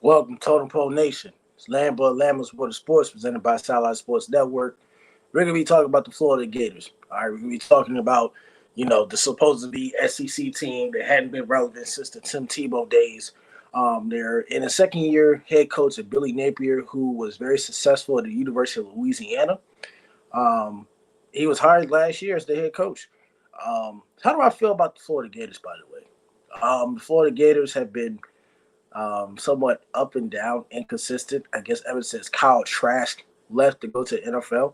Welcome, Totem Pole Nation. It's LAMBO'S Sports presented by Satellite Sports Network. We're going to be talking about the Florida Gators. All right, we're going to be talking about, the supposedly SEC team that hadn't been relevant since the Tim Tebow days. They're in a second-year head coach of Billy Napier, who was very successful at the University of Louisiana. He was hired last year as the head coach. How do I feel about the Florida Gators, by the way? The Florida Gators have been somewhat up and down, inconsistent, I guess, ever since Kyle Trask left to go to the NFL.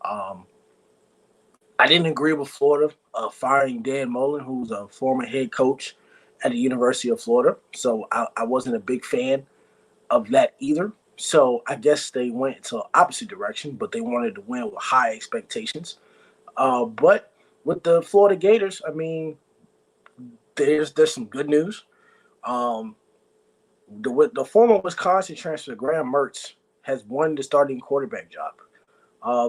I didn't agree with Florida firing Dan Mullen, who's a former head coach at the University of Florida. So I wasn't a big fan of that either. So I guess they went into the opposite direction, but they wanted to win with high expectations. But with the Florida Gators, I mean, there's some good news. The former Wisconsin transfer, Graham Mertz, has won the starting quarterback job.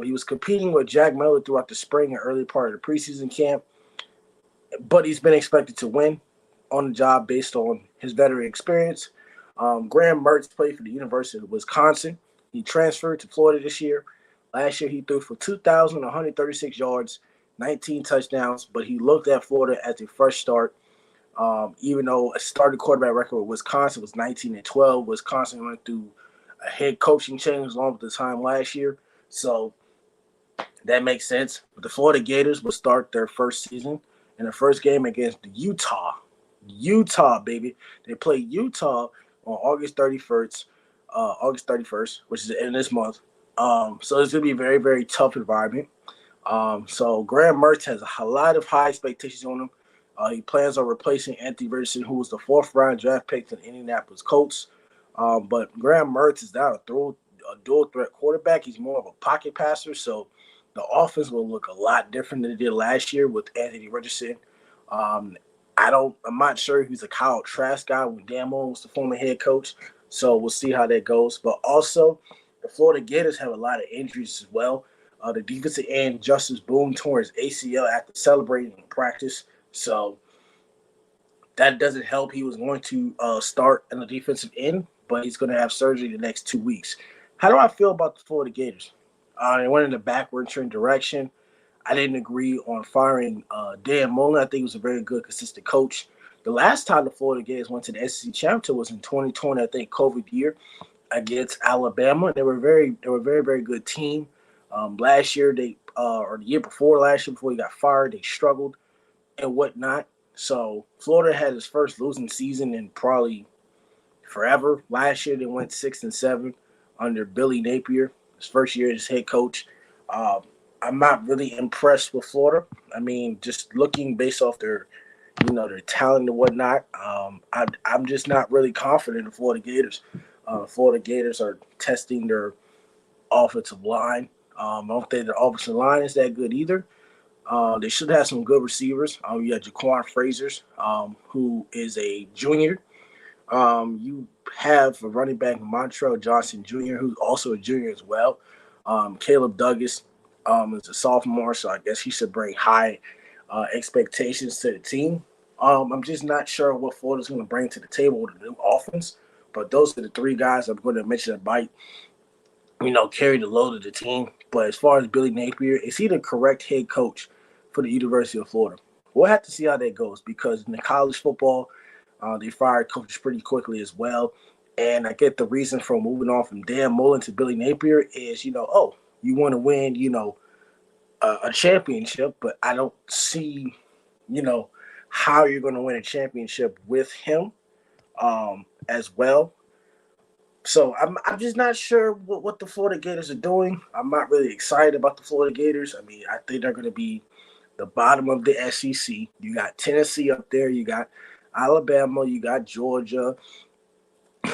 He was competing with Jack Miller throughout the spring and early part of the preseason camp, but he's been expected to win on the job based on his veteran experience. Graham Mertz played for the University of Wisconsin. He transferred to Florida this year. Last year, he threw for 2,136 yards, 19 touchdowns, but he looked at Florida as a fresh start. Even though a starting quarterback record with Wisconsin was 19-12, Wisconsin went through a head coaching change along with the time last year. So that makes sense. But the Florida Gators will start their first season in the first game against Utah. Utah, baby. They play Utah on August 31st, which is the end of this month. So it's going to be a very, very tough environment. So Graham Mertz has a lot of high expectations on him. He plans on replacing Anthony Richardson, who was the fourth-round draft pick to the Indianapolis Colts. But Graham Mertz is not a dual-threat quarterback. He's more of a pocket passer, so the offense will look a lot different than it did last year with Anthony Richardson. I'm not sure if he's a Kyle Trask guy when Dan Mullen was the former head coach, so we'll see how that goes. But also, the Florida Gators have a lot of injuries as well. The defensive end, Justice Boone, tore his ACL after celebrating in practice. So that doesn't help. He was going to start in the defensive end, but he's going to have surgery the next 2 weeks. How do I feel about the Florida Gators? They went in the backward direction. I didn't agree on firing Dan Mullen. I think he was a very good, consistent coach. The last time the Florida Gators went to the SEC Championship was in 2020, I think, COVID year against Alabama. They were very, very good team. Last year, or the year before last year, before he got fired, they struggled and whatnot. So Florida had his first losing season in probably forever. Last year they went 6-7 under Billy Napier, his first year as head coach. I'm not really impressed with Florida. I mean, just looking based off their talent and whatnot, I'm just not really confident in the Florida Gators. Florida Gators are testing their offensive line. I don't think their offensive line is that good either. They should have some good receivers. You got Jaquan Frazier's, who is a junior. You have a running back, Montrell Johnson Jr., who's also a junior as well. Caleb Douglas is a sophomore, so I guess he should bring high expectations to the team. I'm just not sure what Florida's going to bring to the table with a new offense, but those are the three guys I'm going to mention that might, carry the load of the team. But as far as Billy Napier, is he the correct head coach for the University of Florida? We'll have to see how that goes because in the college football, they fired coaches pretty quickly as well. And I get the reason for moving on from Dan Mullen to Billy Napier is, you want to win, a championship, but I don't see, how you're going to win a championship with him as well. So I'm just not sure what the Florida Gators are doing. I'm not really excited about the Florida Gators. I mean, I think they're going to be the bottom of the SEC. You got Tennessee up there. You got Alabama. You got Georgia.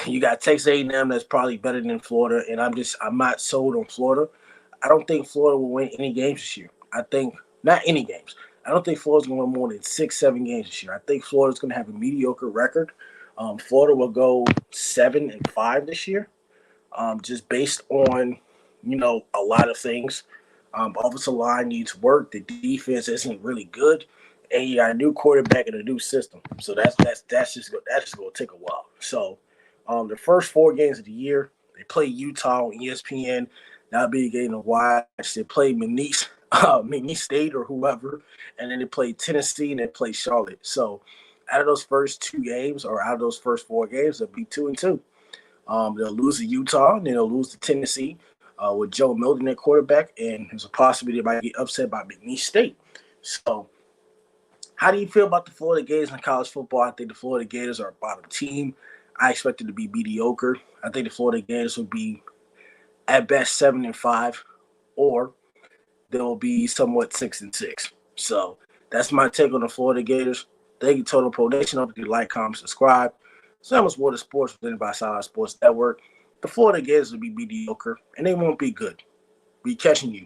You got Texas A&M that's probably better than Florida, and I'm not sold on Florida. I don't think Florida will win any games this year. Not any games. I don't think Florida's going to win more than 6-7 games this year. I think Florida's going to have a mediocre record. Florida will go 7-5 this year, just based on, a lot of things. Offensive line needs work. The defense isn't really good, and you got a new quarterback and a new system. So that's just going to take a while. So The first 4 games of the year, they play Utah on ESPN. That'll be a game to watch. They play McNeese State or whoever, and then they play Tennessee and they play Charlotte. So out of those first 2 games or out of those first 4 games, they'll be 2-2. They'll lose to Utah and then they'll lose to Tennessee with Joe Milton at quarterback, and there's a possibility they might get upset by McNeese State. So how do you feel about the Florida Gators in college football? I think the Florida Gators are a bottom team. I expect it to be mediocre. I think the Florida Gators will be at best 7-5, or they'll be somewhat 6-6. So that's my take on the Florida Gators. Thank you, Total Pro Nation. Hope you like, comment, subscribe. So much Water Sports presented by Solid Sports Network. The Florida Gators will be mediocre, and they won't be good. Be catching you.